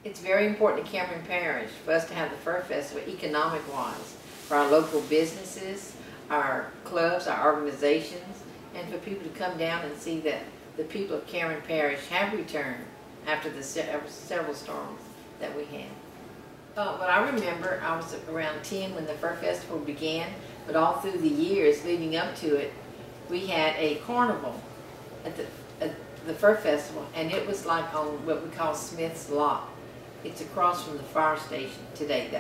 It's very important to Cameron Parish for us to have the Fur Festival economic-wise, for our local businesses, our clubs, our organizations, and for people to come down and see that the people of Cameron Parish have returned after the several storms that we had. But I remember I was around 10 when the Fur Festival began, but all through the years leading up to it, we had a carnival at the Fur Festival, and it was like on what we call Smith's Lot. It's across from the fire station today.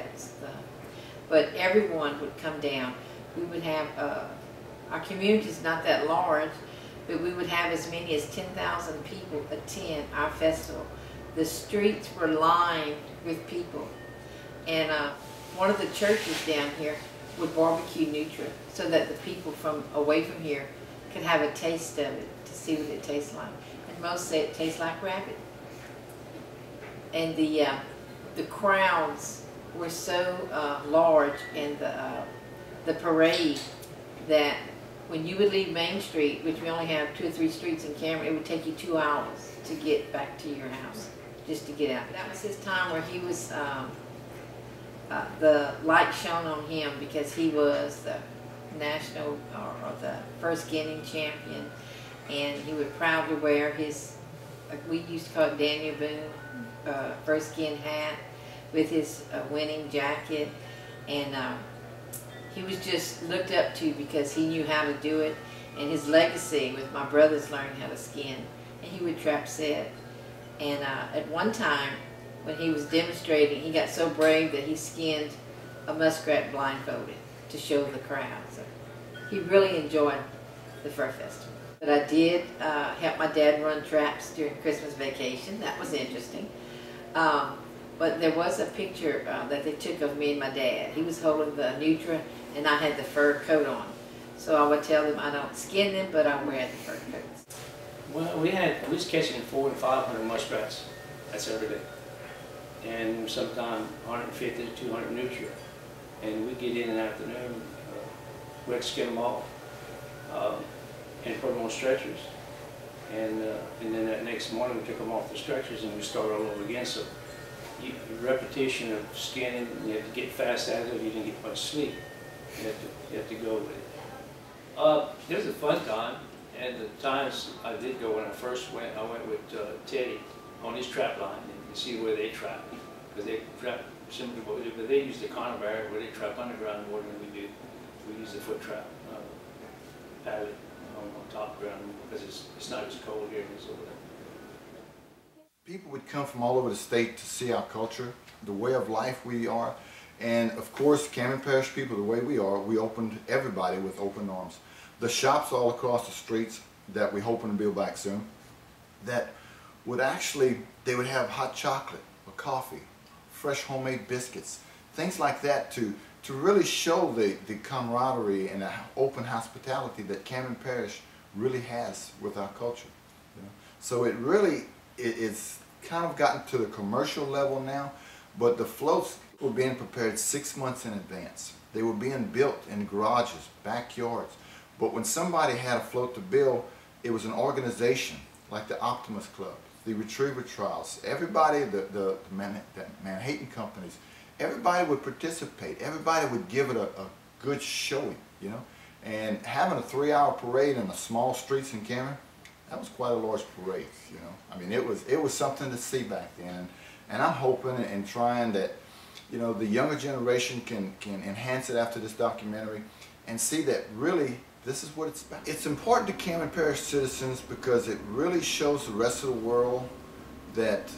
But everyone would come down. We would have, our community is not that large, but we would have as many as 10,000 people attend our festival. The streets were lined with people. And one of the churches down here would barbecue Nutra so that the people from away from here could have a taste of it to see what it tastes like. And most say it tastes like rabbit. And the crowds were so large in the parade that when you would leave Main Street, which we only have 2 or 3 streets in Cameron, it would take you 2 hours to get back to your house, just to get out. That was his time where he was, the light shone on him because he was the national or the first skinning champion, and he would proudly wear his, we used to call it Daniel Boone, first skin hat with his winning jacket, and he was just looked up to because he knew how to do it, and his legacy with my brothers learning how to skin, and he would trap set. And at one time when he was demonstrating, he got so brave that he skinned a muskrat blindfolded to show the crowd. So he really enjoyed the Fur Festival. But I did help my dad run traps during Christmas vacation. That was interesting. But there was a picture that they took of me and my dad. He was holding the Nutra, and I had the fur coat on. So I would tell them I don't skin them, but I wear the fur coats. Well, we was catching 400 and 500 muskrats. That's every day. And sometimes 150 to 200 Nutra. And we get in the afternoon, we'd skin them all, and put them on stretchers. And then that next morning we took them off the stretchers and we started all over again. So repetition of scanning, you have to get fast at it, you didn't get much sleep. You have to go with it. It was a fun time, and the times I did go when I first went, I went with Teddy on his trap line and see where they trap. Because they trap similar to what we do, but they use the conibear where they trap underground more than we do. We use the foot trap, paddle on top ground because it's not as cold here as over there. People would come from all over the state to see our culture, the way of life we are, and of course Cameron Parish people, the way we are, we opened everybody with open arms. The shops all across the streets that we hoping to build back soon, that would actually, they would have hot chocolate or coffee, fresh homemade biscuits, things like that to really show the camaraderie and the open hospitality that Cameron Parish really has with our culture. You know? So it really, it's kind of gotten to the commercial level now, but the floats were being prepared 6 months in advance. They were being built in garages, backyards. But when somebody had a float to build, it was an organization like the Optimus Club, the Retriever Trials, everybody, the Manhattan companies, everybody would participate. Everybody would give it a good showing, you know. And having a 3-hour parade in the small streets in Cameron, that was quite a large parade, you know. I mean, it was something to see back then. And I'm hoping and trying that, you know, the younger generation can enhance it after this documentary and see that really this is what it's about. It's important to Cameron Parish citizens because it really shows the rest of the world that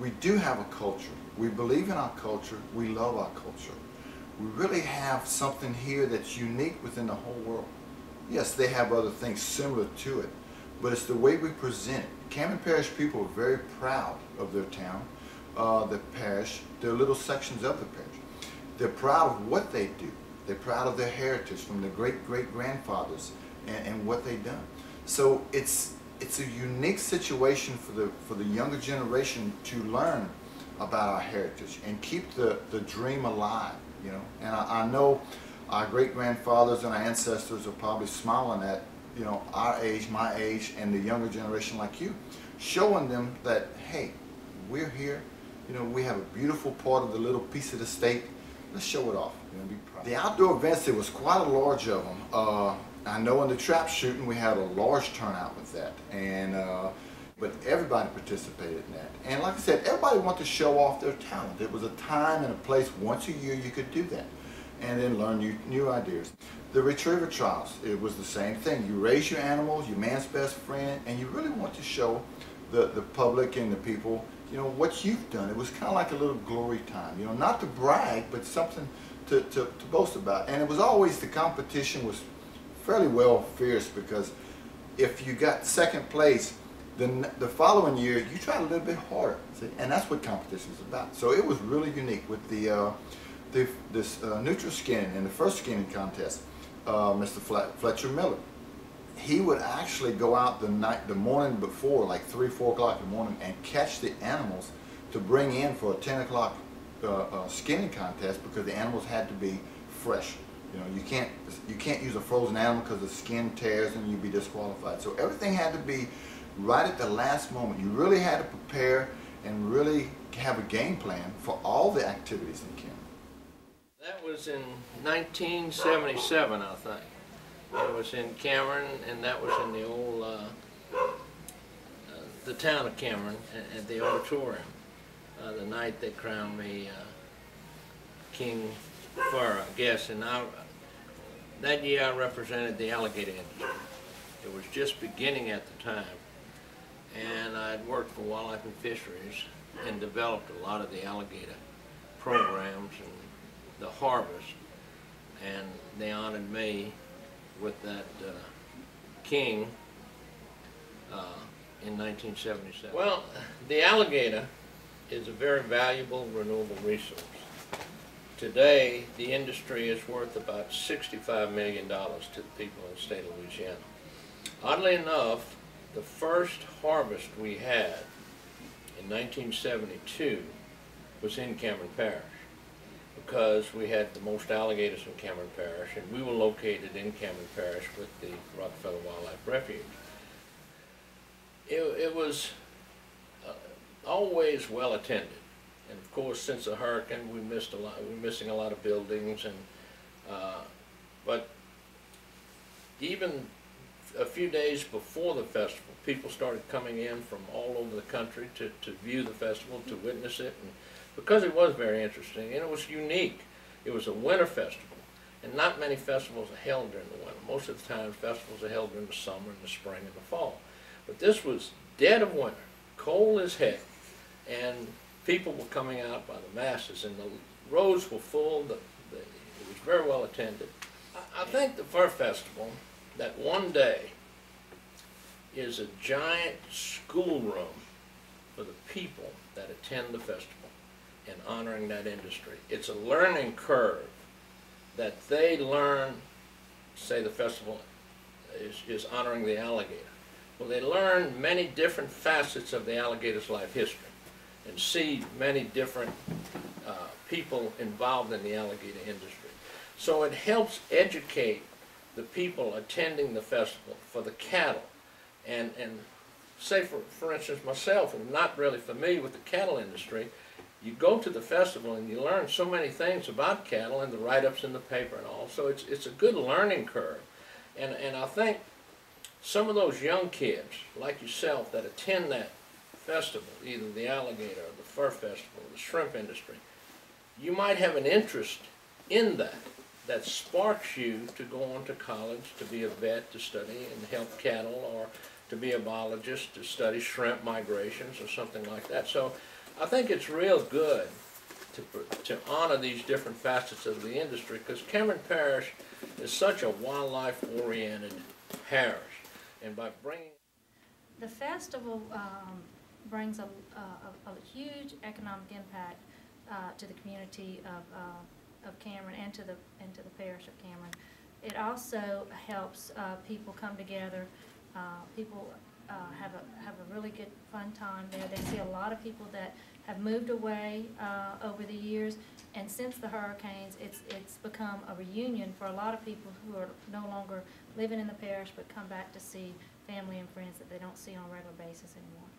we do have a culture. We believe in our culture. We love our culture. We really have something here that's unique within the whole world. Yes, they have other things similar to it, but it's the way we present it. Cameron Parish people are very proud of their town, the parish, their little sections of the parish. They're proud of what they do. They're proud of their heritage from their great-great-grandfathers and what they've done. So it's a unique situation for the younger generation to learn about our heritage and keep the dream alive, you know. And I know our great-grandfathers and our ancestors are probably smiling at, you know, our age, my age, and the younger generation like you, showing them that, hey, we're here, You know, we have a beautiful part of the little piece of the state. Let's show it off. You know, be proud. The outdoor events, there was quite a large of them. I know in the trap shooting we had a large turnout with that, and but everybody participated in that. And like I said, everybody wanted to show off their talent. It was a time and a place once a year you could do that, and then learn new ideas. The retriever trials, it was the same thing. You raise your animals, your man's best friend, and you really want to show the public and the people, you know, what you've done. It was kind of like a little glory time, you know, not to brag, but something to boast about. And it was always, the competition was fairly well fierce, because if you got second place, then the following year you tried a little bit harder. See? And that's what competition is about. So it was really unique with this neutral skinning in the first skinning contest. Mr. Fletcher Miller, he would actually go out the morning before, like 3 or 4 o'clock in the morning, and catch the animals to bring in for a 10 o'clock skinning contest, because the animals had to be fresh. You know, you can't use a frozen animal because the skin tears and you'd be disqualified. So everything had to be right at the last moment. You really had to prepare and really have a game plan for all the activities in camp. That was in 1977, I think. It was in Cameron, and that was in the old, the town of Cameron, at the auditorium. The night they crowned me King Fur, I guess, and that year I represented the alligator industry. It was just beginning at the time, and I'd worked for Wildlife and Fisheries and developed a lot of the alligator programs and the harvest, and they honored me with that king in 1977. Well, the alligator is a very valuable renewable resource. Today, the industry is worth about $65 million to the people in the state of Louisiana. Oddly enough, the first harvest we had in 1972 was in Cameron Parish, because we had the most alligators in Cameron Parish, and we were located in Cameron Parish with the Rockefeller Wildlife Refuge. It was always well attended, and of course, since the hurricane, we missed a lot. We're missing a lot of buildings, and but even a few days before the festival, people started coming in from all over the country to view the festival, to witness it, and because it was very interesting, and it was unique. It was a winter festival, and not many festivals are held during the winter. Most of the time, festivals are held during the summer and the spring and the fall. But this was dead of winter, cold as heck, and people were coming out by the masses, and the roads were full. It was very well attended. I think the Fur Festival, that one day, is a giant schoolroom for the people that attend the festival and honoring that industry. It's a learning curve that they learn. Say the festival is honoring the alligator. Well, they learn many different facets of the alligator's life history and see many different people involved in the alligator industry. So it helps educate the people attending the festival for the cattle. And say, for instance, myself, I'm not really familiar with the cattle industry. You go to the festival and you learn so many things about cattle and the write-ups in the paper and all. So it's a good learning curve. And I think some of those young kids, like yourself, that attend that festival, either the alligator or the fur festival, or the shrimp industry, you might have an interest in that sparks you to go on to college, to be a vet, to study and help cattle, or to be a biologist, to study shrimp migrations or something like that. So I think it's real good to honor these different facets of the industry, because Cameron Parish is such a wildlife-oriented parish. And by bringing... The festival brings a huge economic impact to the community of Cameron and to the parish of Cameron. It also helps people come together. People have a really good fun time there. They see a lot of people that have moved away over the years, and since the hurricanes, it's become a reunion for a lot of people who are no longer living in the parish but come back to see family and friends that they don't see on a regular basis anymore.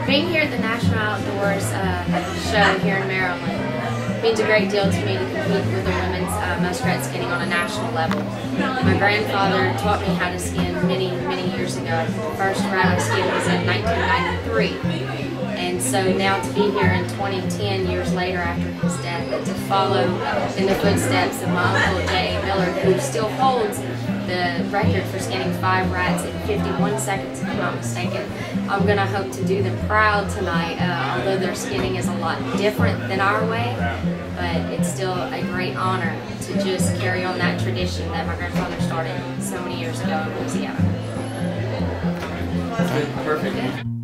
Being here at the National Outdoors show here in Maryland means a great deal to me to compete with the women's muskrat skinning on a national level. My grandfather taught me how to skin many, many years ago. The first rat I skinned was in 1993. And so now to be here in 2010, years later after his death, and to follow in the footsteps of my uncle J.A. Miller, who still holds the record for skinning 5 rats in 51 seconds, if I'm not mistaken. I'm going to hope to do them proud tonight, although their skinning is a lot different than our way, but it's still a great honor to just carry on that tradition that my grandfather started so many years ago in Louisiana. Perfect.